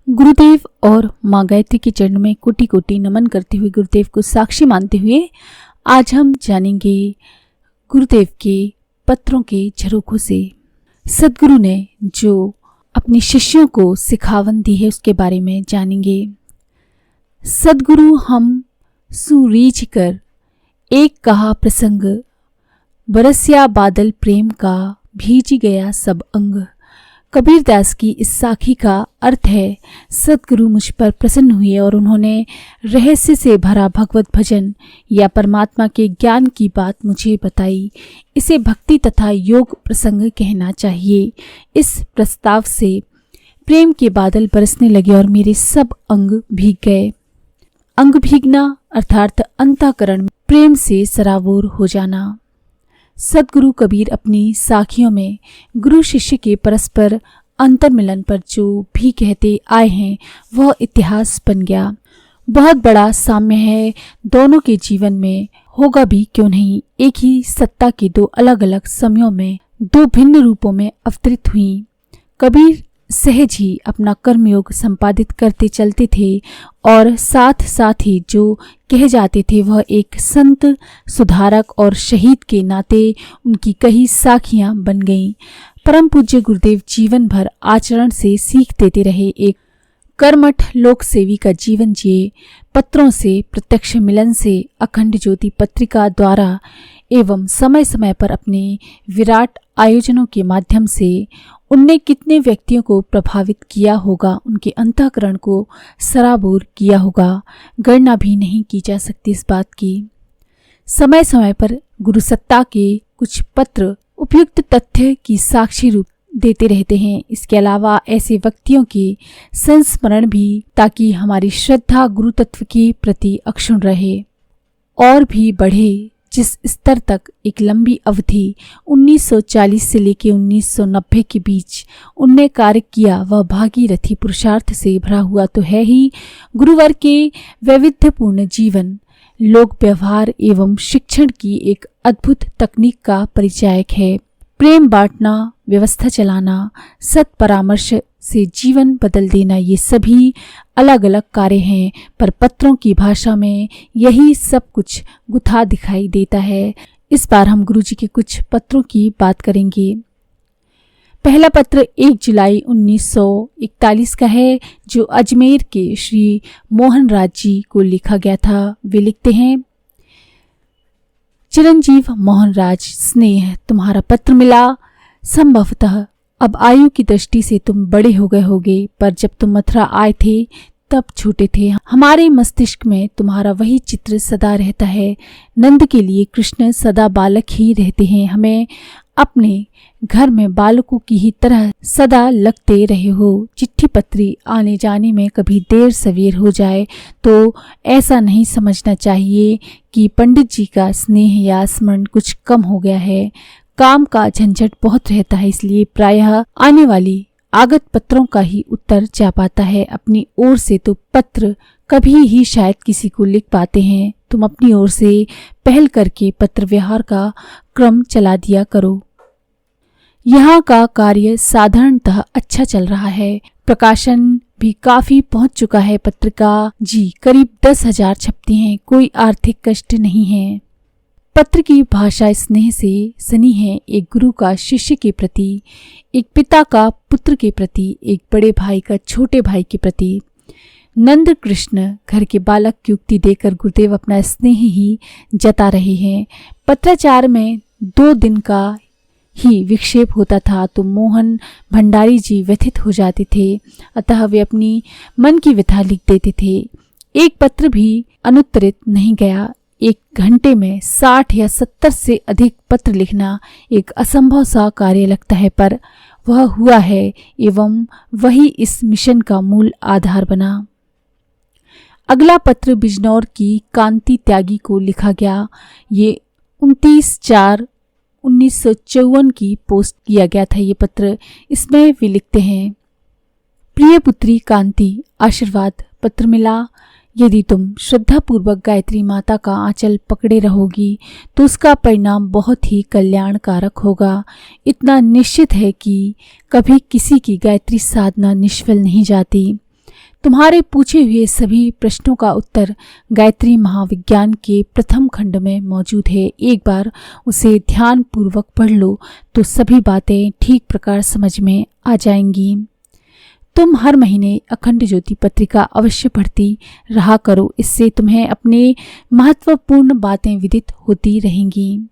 गुरुदेव और माँ गायत्री के चरणों में कोटि कोटि नमन करते हुए, गुरुदेव को साक्षी मानते हुए आज हम जानेंगे गुरुदेव के पत्रों के झरोखों से सद्गुरु ने जो अपने शिष्यों को सिखावन दी है उसके बारे में जानेंगे। सद्गुरु हम सुरीझ कर एक कहा प्रसंग, बरसिया बादल प्रेम का भीज गया सब अंग। कबीर दास की इस साखी का अर्थ है, सद्गुरु मुझ पर प्रसन्न हुए और उन्होंने रहस्य से भरा भगवत भजन या परमात्मा के ज्ञान की बात मुझे बताई। इसे भक्ति तथा योग प्रसंग कहना चाहिए। इस प्रस्ताव से प्रेम के बादल बरसने लगे और मेरे सब अंग भीग गए। अंग भीगना अर्थात अंतःकरण प्रेम से सराबोर हो जाना। सद्गुरु कबीर अपनी साखियों में गुरु शिष्य के परस्पर अंतर्मिलन पर जो भी कहते आए हैं वह इतिहास बन गया। बहुत बड़ा साम्य है दोनों के जीवन में, होगा भी क्यों नहीं। एक ही सत्ता के दो अलग अलग समयों में दो भिन्न रूपों में अवतरित हुई। कबीर सहज ही अपना कर्मयोग संपादित करते चलते थे और साथ साथ ही जो कह जाते थे वह एक संत, सुधारक और शहीद के नाते उनकी कई साखियां बन गईं। परम पूज्य गुरुदेव जीवन भर आचरण से सीख देते रहे। एक कर्मठ लोक सेवी का जीवन जिए। पत्रों से, प्रत्यक्ष मिलन से, अखंड ज्योति पत्रिका द्वारा एवं समय समय पर अपने विराट आयोजनों के माध्यम से उनने कितने व्यक्तियों को प्रभावित किया होगा, उनके अंतःकरण को सराबोर किया होगा, गणना भी नहीं की जा सकती इस बात की। समय समय पर गुरु सत्ता के कुछ पत्र उपयुक्त तथ्य की साक्षी रूप देते रहते हैं। इसके अलावा ऐसे व्यक्तियों के संस्मरण भी, ताकि हमारी श्रद्धा गुरु तत्व के प्रति अक्षुण्ण रहे और भी बढ़े। जिस स्तर तक एक लंबी अवधि 1940 से लेकर 1990 के बीच उनने कार्य किया वह भागीरथी पुरुषार्थ से भरा हुआ तो है ही। गुरुवर के वैविध्यपूर्ण जीवन, लोक व्यवहार एवं शिक्षण की एक अद्भुत तकनीक का परिचायक है। प्रेम बांटना, व्यवस्था चलाना, सत परामर्श से जीवन बदल देना, ये सभी अलग अलग कार्य हैं, पर पत्रों की भाषा में यही सब कुछ गुथा दिखाई देता है। इस बार हम गुरुजी के कुछ पत्रों की बात करेंगे। पहला पत्र 1 जुलाई 1941 का है, जो अजमेर के श्री मोहन राज जी को लिखा गया था। वे लिखते हैं, चिरंजीव मोहन राज, स्नेह, तुम्हारा पत्र मिला। संभवतः अब आयु की दृष्टि से तुम बड़े हो गए होगे, पर जब तुम मथुरा आए थे तब छोटे थे। हमारे मस्तिष्क में तुम्हारा वही चित्र सदा रहता है। नंद के लिए कृष्ण सदा बालक ही रहते हैं। हमें अपने घर में बालकों की ही तरह सदा लगते रहे हो। चिट्ठी पत्री आने जाने में कभी देर सवेर हो जाए तो ऐसा नहीं समझना चाहिए कि पंडित जी का स्नेह या स्मरण कुछ कम हो गया है। काम का झंझट बहुत रहता है, इसलिए प्रायः आने वाली आगत पत्रों का ही उत्तर जा पाता है। अपनी ओर से तो पत्र कभी ही शायद किसी को लिख पाते हैं। तुम अपनी ओर से पहल करके पत्र व्यवहार का क्रम चला दिया करो। यहाँ का कार्य साधारणतः अच्छा चल रहा है। प्रकाशन भी काफी पहुंच चुका है। पत्रिका जी करीब 10,000 छपती हैं। कोई आर्थिक कष्ट नहीं है। पत्र की भाषा स्नेह से सनी है। एक गुरु का शिष्य के प्रति, एक पिता का पुत्र के प्रति, एक बड़े भाई का छोटे भाई के प्रति। नंद कृष्ण घर के बालक की युक्ति देकर गुरुदेव अपना स्नेह ही जता रहे हैं। पत्राचार में 2 दिन का ही विक्षेप होता था तो मोहन भंडारी जी व्यथित हो जाते थे, अतः वे अपनी मन की व्यथा लिख देते थे। एक पत्र भी अनुत्तरित नहीं गया। 1 घंटे में 60 या 70 से अधिक पत्र लिखना एक असंभव सा कार्य लगता है, पर वह हुआ है एवं वही इस मिशन का मूल आधार बना। अगला पत्र बिजनौर की कांति त्यागी को लिखा गया। ये 29/4/1954 की पोस्ट किया गया था ये पत्र। इसमें वे लिखते हैं, प्रिय पुत्री कांति, आशीर्वाद पत्र मिला। यदि तुम श्रद्धापूर्वक गायत्री माता का आंचल पकड़े रहोगी तो उसका परिणाम बहुत ही कल्याणकारक होगा। इतना निश्चित है कि कभी किसी की गायत्री साधना निष्फल नहीं जाती। तुम्हारे पूछे हुए सभी प्रश्नों का उत्तर गायत्री महाविज्ञान के प्रथम खंड में मौजूद है। एक बार उसे ध्यान पूर्वक पढ़ लो तो सभी बातें ठीक प्रकार समझ में आ जाएंगी। तुम हर महीने अखंड ज्योति पत्रिका अवश्य पढ़ती रहा करो, इससे तुम्हें अपने महत्वपूर्ण बातें विदित होती रहेंगी।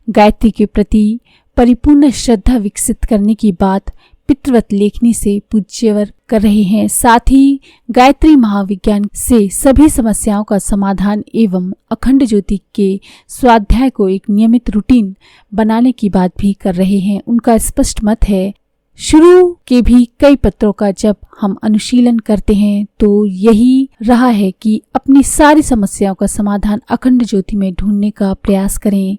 गायत्री के प्रति परिपूर्ण श्रद्धा विकसित करने की बात पितृवत लेखनी से पूज्यवर कर रहे हैं। साथ ही गायत्री महाविज्ञान से सभी समस्याओं का समाधान एवं अखंड ज्योति के स्वाध्याय को एक नियमित रूटीन बनाने की बात भी कर रहे हैं। उनका स्पष्ट मत है, शुरू के भी कई पत्रों का जब हम अनुशीलन करते हैं तो यही रहा है कि अपनी सारी समस्याओं का समाधान अखंड ज्योति में ढूंढने का प्रयास करें।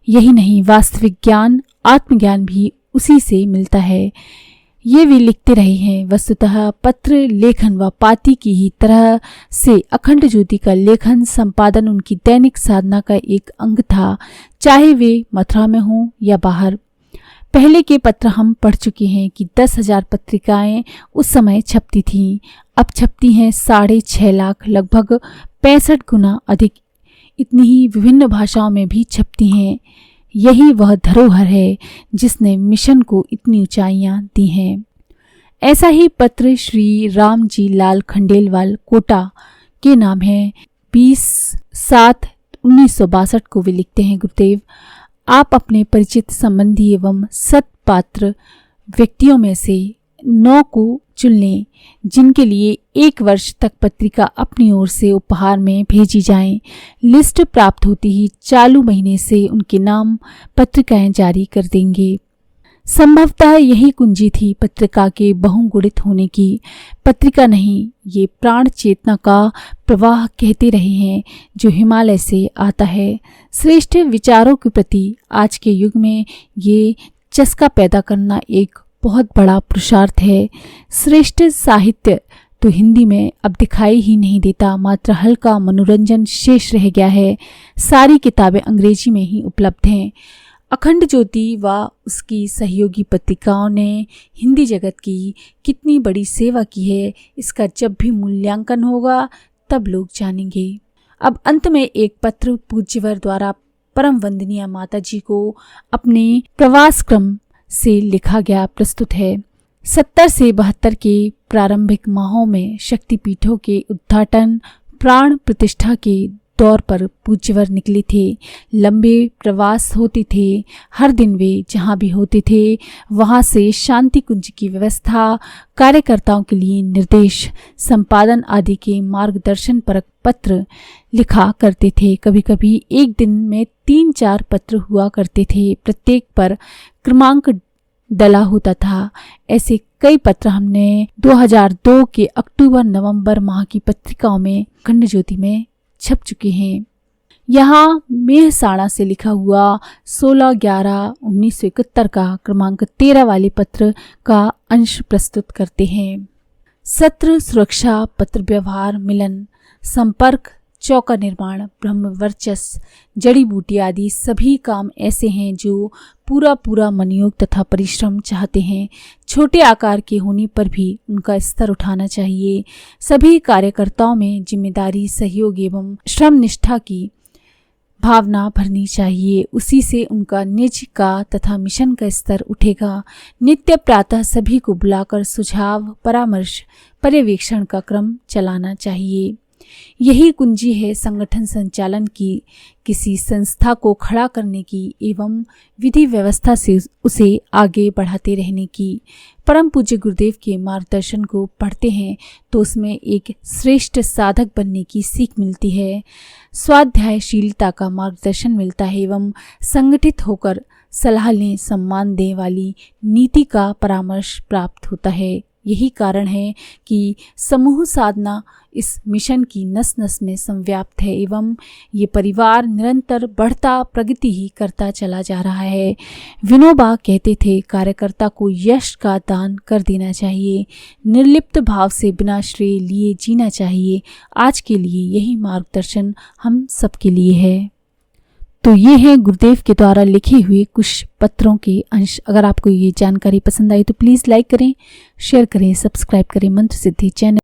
यही नहीं, वास्तविक ज्ञान आत्मज्ञान भी उसी से मिलता है। ये भी लिखते रहे हैं, वस्तुतः पत्र लेखन व पाती की ही तरह से अखंड ज्योति का लेखन संपादन उनकी दैनिक साधना का एक अंग था, चाहे वे मथुरा में हों या बाहर। पहले के पत्र हम पढ़ चुके हैं कि 10,000 पत्रिकाएं उस समय छपती थीं, अब छपती हैं 6.5 लाख, लगभग 65 गुना अधिक। इतनी ही विभिन्न भाषाओं में भी छपती हैं। यही वह धरोहर है जिसने मिशन को इतनी ऊंचाइयां दी हैं। ऐसा ही पत्र श्री राम जी लाल खंडेलवाल कोटा के नाम है। 20/7/1962 को वे लिखते हैं, गुरुदेव आप अपने परिचित संबंधी एवं सत्पात्र व्यक्तियों में से 9 को चुन लें जिनके लिए 1 वर्ष तक पत्रिका अपनी ओर से उपहार में भेजी जाए। लिस्ट प्राप्त होती ही चालू महीने से उनके नाम पत्रिकाएं जारी कर देंगे। संभवतः यही कुंजी थी पत्रिका के बहुगुणित होने की। पत्रिका नहीं, ये प्राण चेतना का प्रवाह कहते रहे हैं जो हिमालय से आता है। श्रेष्ठ विचारों के प्रति आज के युग में ये चस्का पैदा करना एक बहुत बड़ा पुरुषार्थ है। श्रेष्ठ साहित्य तो हिंदी में अब दिखाई ही नहीं देता, मात्र हल्का मनोरंजन शेष रह गया है। सारी किताबें अंग्रेजी में ही उपलब्ध हैं। अखंड ज्योति व उसकी सहयोगी पत्रिकाओं ने हिंदी जगत की कितनी बड़ी सेवा की है, इसका जब भी मूल्यांकन होगा तब लोग जानेंगे। अब अंत में एक पत्र पूज्यवर द्वारा परम वंदनीय माता जी को अपने प्रवास क्रम से लिखा गया प्रस्तुत है। 70 से 72 के प्रारंभिक माहों में शक्तिपीठों के उद्घाटन प्राण प्रतिष्ठा के दौर पर पूज्यवर निकले थे। लंबे प्रवास होते थे। हर दिन वे जहाँ भी होते थे वहाँ से शांति कुंज की व्यवस्था, कार्यकर्ताओं के लिए निर्देश, संपादन आदि के मार्गदर्शन परक पत्र लिखा करते थे। कभी कभी एक दिन में 3-4 पत्र हुआ करते थे, प्रत्येक पर क्रमांक डला होता था। ऐसे कई पत्र हमने 2002 के अक्टूबर-नवंबर माह की पत्रिकाओं में अखंड ज्योति में छप चुके हैं। यहाँ मेहसाणा से लिखा हुआ 16/11/1971 का क्रमांक 13 वाले पत्र का अंश प्रस्तुत करते हैं। सत्र, सुरक्षा, पत्र व्यवहार, मिलन, संपर्क, चौका निर्माण, ब्रह्म वर्चस्व, जड़ी बूटी आदि सभी काम ऐसे हैं जो पूरा मनयोग तथा परिश्रम चाहते हैं। छोटे आकार के होने पर भी उनका स्तर उठाना चाहिए। सभी कार्यकर्ताओं में जिम्मेदारी, सहयोग एवं श्रम निष्ठा की भावना भरनी चाहिए। उसी से उनका निज का तथा मिशन का स्तर उठेगा। नित्य प्रातः सभी को बुलाकर सुझाव, परामर्श, पर्यवेक्षण का क्रम चलाना चाहिए। यही कुंजी है संगठन संचालन की, किसी संस्था को खड़ा करने की एवं विधि व्यवस्था से उसे आगे बढ़ाते रहने की। परम पूज्य गुरुदेव के मार्गदर्शन को पढ़ते हैं तो उसमें एक श्रेष्ठ साधक बनने की सीख मिलती है, स्वाध्यायशीलता का मार्गदर्शन मिलता है एवं संगठित होकर सलाह लें, सम्मान देने वाली नीति का परामर्श प्राप्त होता है। यही कारण है कि समूह साधना इस मिशन की नस नस में संव्याप्त है एवं ये परिवार निरंतर बढ़ता प्रगति ही करता चला जा रहा है। विनोबा कहते थे, कार्यकर्ता को यश का दान कर देना चाहिए, निर्लिप्त भाव से बिना श्रेय लिए जीना चाहिए। आज के लिए यही मार्गदर्शन हम सबके लिए है। तो ये है गुरुदेव के द्वारा लिखे हुए कुछ पत्रों के अंश। अगर आपको ये जानकारी पसंद आई तो प्लीज़ लाइक करें, शेयर करें, सब्सक्राइब करें मंत्र सिद्धि चैनल।